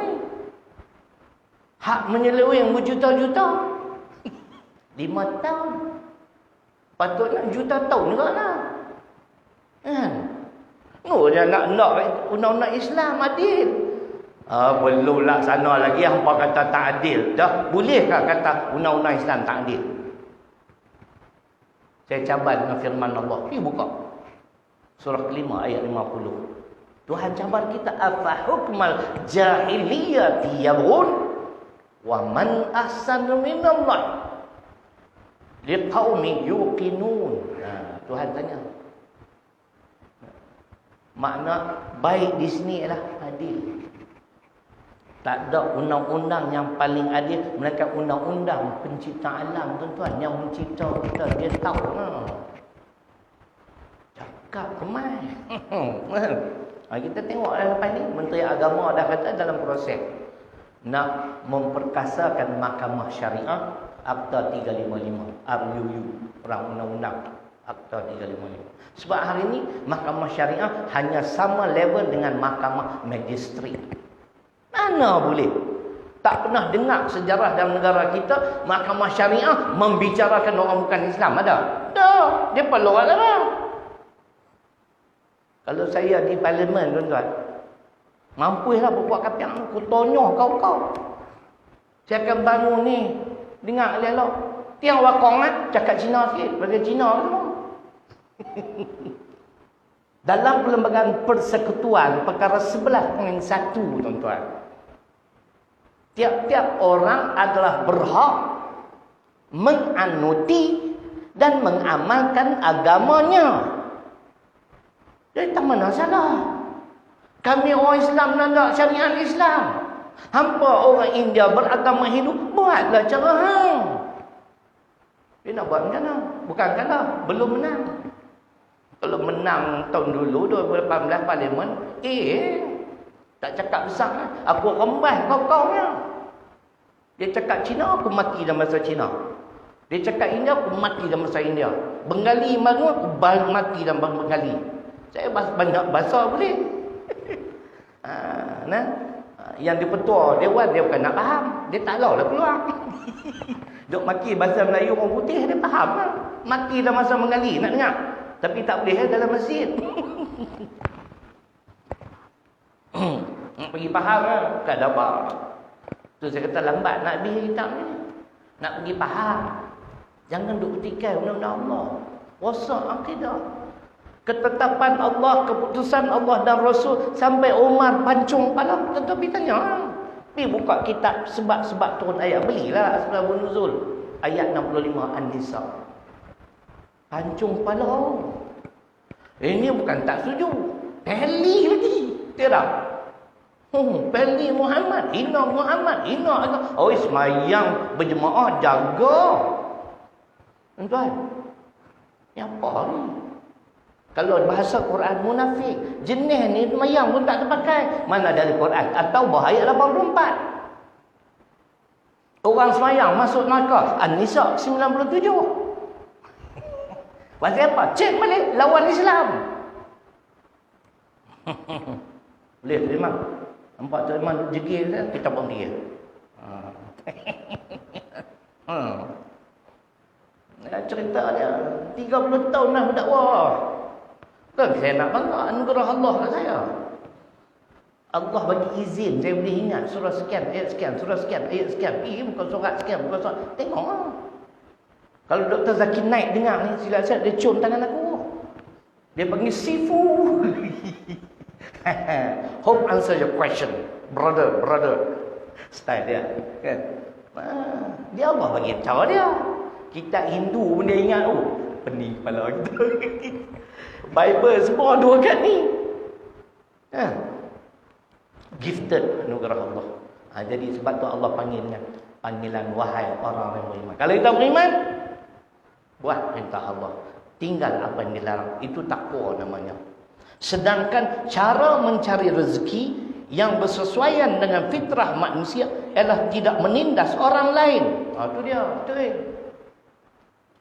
Hak menyeleweng berjuta-juta. 5 tahun. Patutnya juta tahun juga lah. Kan? Dia nak undang-undang Islam adil. Belum laksana lagi. Hampa kata tak adil. Dah bolehkah kata undang-undang Islam tak adil? Saya cabar dengan firman Allah. Pergi buka. Surah kelima ayat 50. Tuhan cabar kita. Afa hukmal jahiliyati yabghun wa man ahsanu minallah liqaumin yuqinun. Tuhan tanya. Makna baik di sini ialah adil. Tak ada undang-undang yang paling adil melainkan undang-undang pencipta alam, tuan-tuan. Yang mencipta kita, dia tahu. Cakap kemai. Kita tengok lepas ni, Menteri Agama dah kata dalam proses nak memperkasakan Mahkamah Syariah Akta 355 RUU, Perang Undang-Undang Akta 355. Sebab hari ini Mahkamah Syariah hanya sama level dengan Mahkamah Magistri. Mana boleh? Tak pernah dengar sejarah dalam negara kita Mahkamah Syariah membicarakan orang bukan Islam. Ada? Tak. Dia perlu lah. Kalau saya di parlimen, tuan-tuan, mampulah berbuat kapiak. Aku tonyoh kau. Saya akan bangun ni. Dengar elok. Tiang wakong lah. Cakap Cina sikit. Pada Cina semua. Dalam perlembagaan persekutuan, perkara 11.1, tuan-tuan. Tiap-tiap orang adalah berhak menganuti dan mengamalkan agamanya. Jadi tak mana salah. Kami orang Islam nak syariat Islam. Hampa orang India beragama Hindu, buatlah cara hang. Dia nak buat macam mana? Bukan kalah, belum menang. Kalau menang tahun dulu 2018 parlimen, tak cakap besar. Aku rembas kau-kaunya. Dia cakap Cina, aku mati dalam bahasa Cina. Dia cakap India, aku mati dalam bahasa India. Bengali baru, aku mati dalam bahasa Bengali. Saya banyak bahasa boleh. Yang dipetua Dewan, dia bukan nak faham. Dia tak tahu lah keluar. Duk maki bahasa Melayu orang putih, dia faham lah. Maki dalam bahasa Bengali, nak dengar. Tapi tak boleh dalam masjid. Nak pergi faham lah. Tak ada apa. Tu saya kata lambat nak habis kitab ni. Nak pergi faham. Jangan duk petikai undang-undang Allah. Rosak akidah. Ketetapan Allah, keputusan Allah dan Rasul sampai Umar pancung kepala. Tentu pergi tanya. Pergi buka kitab sebab-sebab turun ayat. Belilah Asbabun Nuzul. Ayat 65 An-Nisa. Pancung kepala. Ini bukan tak setuju. Pilih lagi. Tidak. Pilih Muhammad. Hina Muhammad. Hina Allah. Oh, semayang berjemaah jaga. Tuan. Ni apa ni? Kalau bahasa Quran munafik. Jenis ni semayang pun tak terpakai. Mana dari Quran? At-Taubah ayat 84. Orang semayang masuk neraka. An-Nisa 97. Pasal apa? Cek balik lawan Islam. Boleh terima. Nampak tu memang jegil kita pun dia. Cerita dia 30 tahun dah berdakwah. Kan saya nak bangga anugerah Allah kat saya. Allah bagi izin saya boleh ingat surah sekian, ayat sekian, surah sekian, ayat sekian. Bukan surat sekian, bukan surat. Tengok lah. Kalau Dr. Zakir Naik dengar ni, silat-silat dia cium tangan aku. Dia panggil Sifu. Hope answer your question, brother. Style dia. Kan? Dia Allah bagi cara dia. Kita Hindu pun dia ingat. Pening kepala kita. Bible semua 2 kat ni. Gifted anugerah Allah. Jadi sebab tu Allah panggil dengan panggilan wahai orang yang beriman. Kalau kita beriman, buat perintah Allah. Tinggal apa yang dilarang. Itu takwa namanya. Sedangkan cara mencari rezeki yang bersesuaian dengan fitrah manusia ialah tidak menindas orang lain. Itu dia. Betul.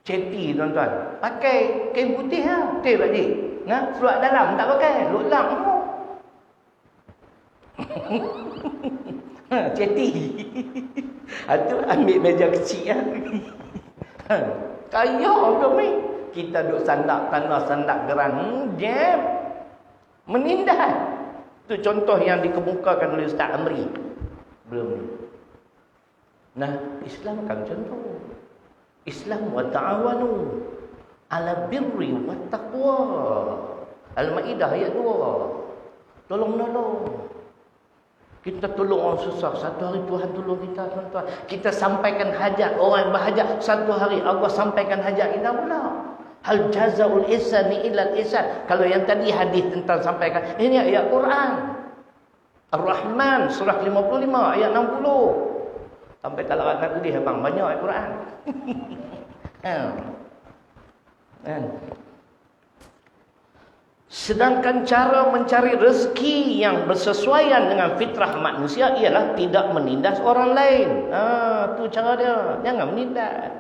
Ceti tuan-tuan. Pakai kain putih lah. Betul tak cik? Seluar dalam tak pakai. Lulang tu. Ceti. Itu ambil meja kecil lah. Kaya ke ni? Kita duduk sandak tanah, sandak gerang. Jam. Menindas. Itu contoh yang dikemukakan oleh Ustaz Amri. Belum ni. Nah, Islam kan contoh. Islam wa ta'awanu ala birri wa taqwa. Al-Maidah ayat 2. Tolong-menolong. Kita tolong orang susah. Satu hari Tuhan tolong kita, tuan-tuan. Kita sampaikan hajat orang yang berhajat. Satu hari Allah sampaikan hajat kita pula. Hal jazaul ihsani illa al-ihsan. Kalau yang tadi hadis tentang sampaikan, ini ayat Quran. Ar-Rahman surah 55 ayat 60. Sampai kalau anak tulis abang banyak ayat Quran. Sedangkan cara mencari rezeki yang bersesuaian dengan fitrah manusia ialah tidak menindas orang lain. Tu cara dia. Jangan menindas.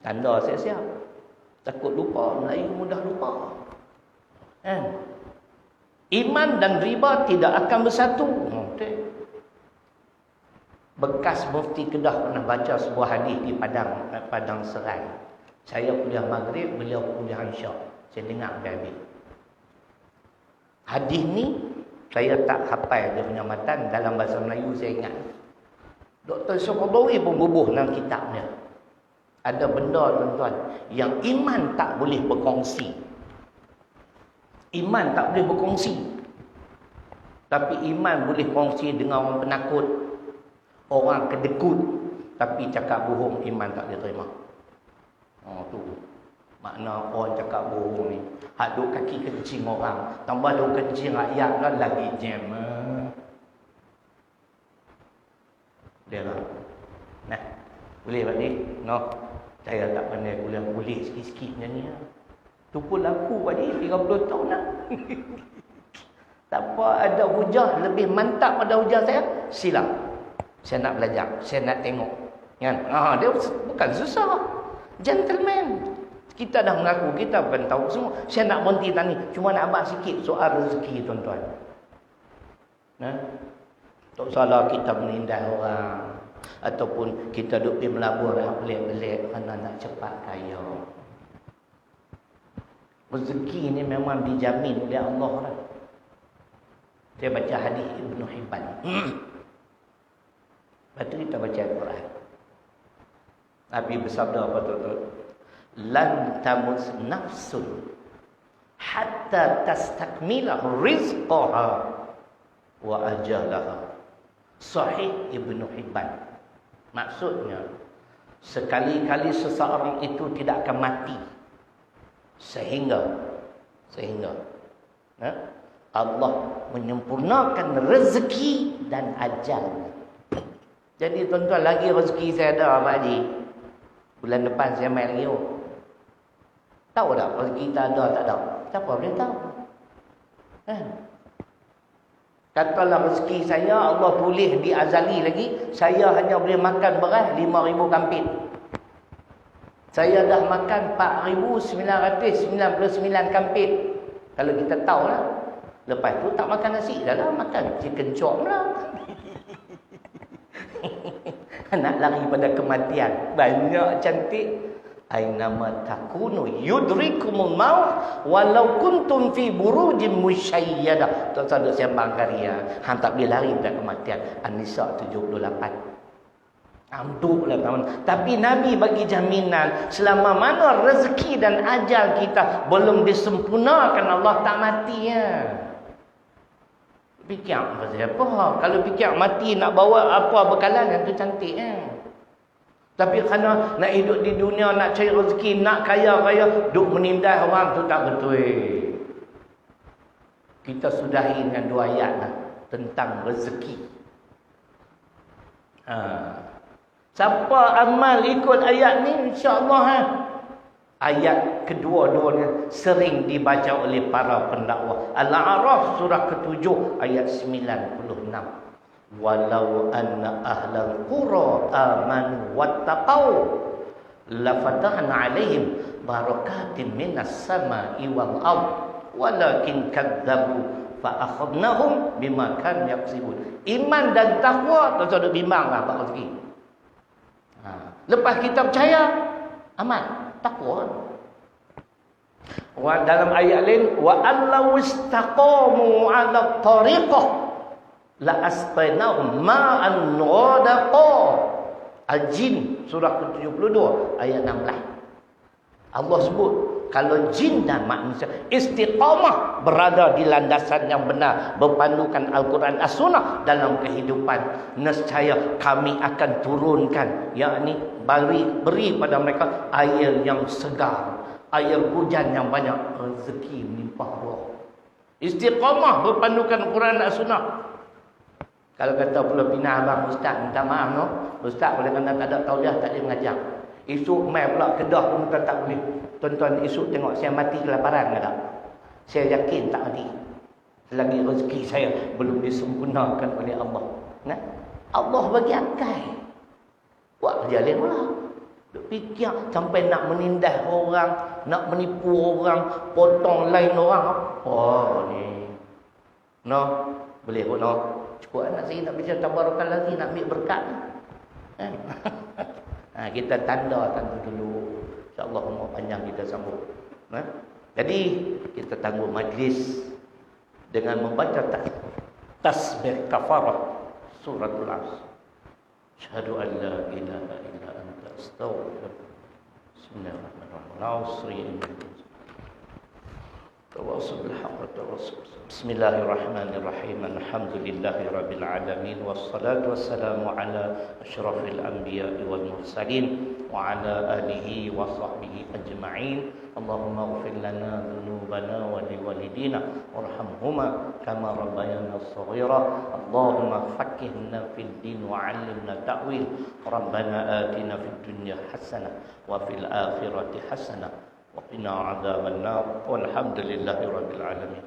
Tanda siap-siap. Takut lupa. Melayu mudah lupa. Iman dan riba tidak akan bersatu. Bekas mufti Kedah pernah baca sebuah hadis di Padang Serai. Saya kuliah Maghrib, beliau kuliah Isyak. Saya dengar habis. Hadis ni saya tak hafal dia punya matan. Dalam bahasa Melayu saya ingat. Dr. Sokobawi pun bubuh dalam kitabnya. Ada benda tuan-tuan yang iman tak boleh berkongsi. Iman tak boleh berkongsi. Tapi iman boleh kongsi dengan orang penakut, orang kedekut. Tapi cakap bohong, iman tak boleh terima. Tu makna orang cakap bohong ni. Hak duk kaki kencing orang, tambah duk kencing rakyat kan lagi jam. Dia lah. Nah, boleh balik? No. Saya tak pandai kuliah sikit-sikit macam ni lah. Tu pun laku tadi 30 tahun dah. Tak apa, ada hujah lebih mantap pada hujah saya, silap. Saya nak belajar, saya nak tengok. Kan? Dia bukan susah. Gentleman. Kita dah mengaku, kita bukan tahu semua. Saya nak berhenti tani, cuma nak abang sikit soal rezeki tuan-tuan. Tak salah kita menindas orang. Ataupun kita duduk pergi melabur pelik-pelik kerana nak cepat kaya. Rezeki ni memang dijamin oleh Allah lah. Saya baca hadis Ibn Hibban. Lepas tu kita baca Al-Quran. Nabi bersabda apa tuan-tuan? Lan tamus nafsun hatta tastakmila rizqaha wa ajalaha. Sahih Ibnu Hibban. Maksudnya, sekali-kali seseorang itu tidak akan mati sehingga Allah menyempurnakan rezeki dan ajal. Jadi tuan-tuan, lagi rezeki saya ada Pak Haji. Bulan depan saya main lagi. Tahu tak rezeki kita ada tak ada? Siapa boleh tahu? Katalah rezeki saya Allah tulis di azali lagi, saya hanya boleh makan beras 5,000 kampit. Saya dah makan 4,999 kampit. Kalau kita tahu lah. Lepas tu tak makan nasi dah lah, makan chicken chop lah. Nak lari pada kematian. Banyak cantik. Ainama takunu yudrikumul maut walau kuntum fi burujin musyayyadah. Tuan-tuan duk sembang karya. Hang tak boleh lari pada kematian. An-Nisa 78. Amduklah kawan. Tapi Nabi bagi jaminan selama mana rezeki dan ajal kita belum disempurnakan, Allah tak mati ya. Fikir pasal apa? Kalau fikir mati nak bawa apa bekalan yang tu cantik ya. Tapi kerana nak hidup di dunia, nak cari rezeki, nak kaya-kaya, duk menindas orang tu tak betul. Kita sudahi dengan 2 ayat lah, tentang rezeki. Siapa amal ikut ayat ni, insya-Allah ayat kedua-duanya sering dibaca oleh para pendakwah. Al-A'raf surah ke-7 ayat 96. Walau anna ahlal qura amanu wattaqau lafatahna alaihim barakatin minas sama'i wal ard walakin kadzabu fa akhadnahum bima kanu yaksibun. Iman dan takwa tuan-tuan bimbanglah bab rezeki. Lepas kita percaya, amal, takwa. Dalam ayat lain, wa allau istaqamu 'ala tariqah la asqainahum ma'an ghadaqa. Al-Jin surah ke-72 ayat 16. Allah sebut kalau jin dan manusia istiqamah, berada di landasan yang benar, berpandukan Al-Quran As-Sunnah dalam kehidupan, nescaya kami akan turunkan, yakni beri pada mereka air yang segar, air hujan yang banyak, rezeki melimpah ruah. Istiqamah berpandukan Al-Quran As-Sunnah. Kalau kata Pulau Pinang, abang ustaz minta maaf no, ustaz boleh kena tak ada tauliah, tak boleh mengajar. Esok mai pula Kedah pun tak boleh. Tuan-tuan esok tengok saya mati kelaparan ke tak? Saya yakin tak mati. Selagi rezeki saya belum disempurnakan oleh Allah. Nah, Allah bagi akal. Buat kerja lain pula. Duk fikir sampai nak menindas orang, nak menipu orang, potong lain orang. Oh ni. No, boleh pun no. Cukup anak saya nak baca tabarukan lagi, nak ambil berkat. Kita tanda dulu. InsyaAllah umur panjang kita sambung. Jadi kita tangguh majlis dengan membaca tasbih kafarah suratul Asr. Asyhadu an la ilaha illa anta astaghfiruka. Bismillahirrahmanirrahim. Tawassul bil haqq wa tawassul. Bismillahirrahmanirrahim. Alhamdulillahi rabbil alamin wassalatu wassalamu ala asyrafil anbiya'i wal mursalin wa ala alihi wa sahbihi ajma'in. Allahumma ighfir lana dhunubana wa liwalidina warhamhuma kama rabbayana shaghira. Allahumma faqqihna fid din wa 'allimna ta'wil. Rabbana atina fid dunya hasanah wa fil akhirati hasanah wa qina 'adzaban nar. Walhamdulillahi rabbil alamin.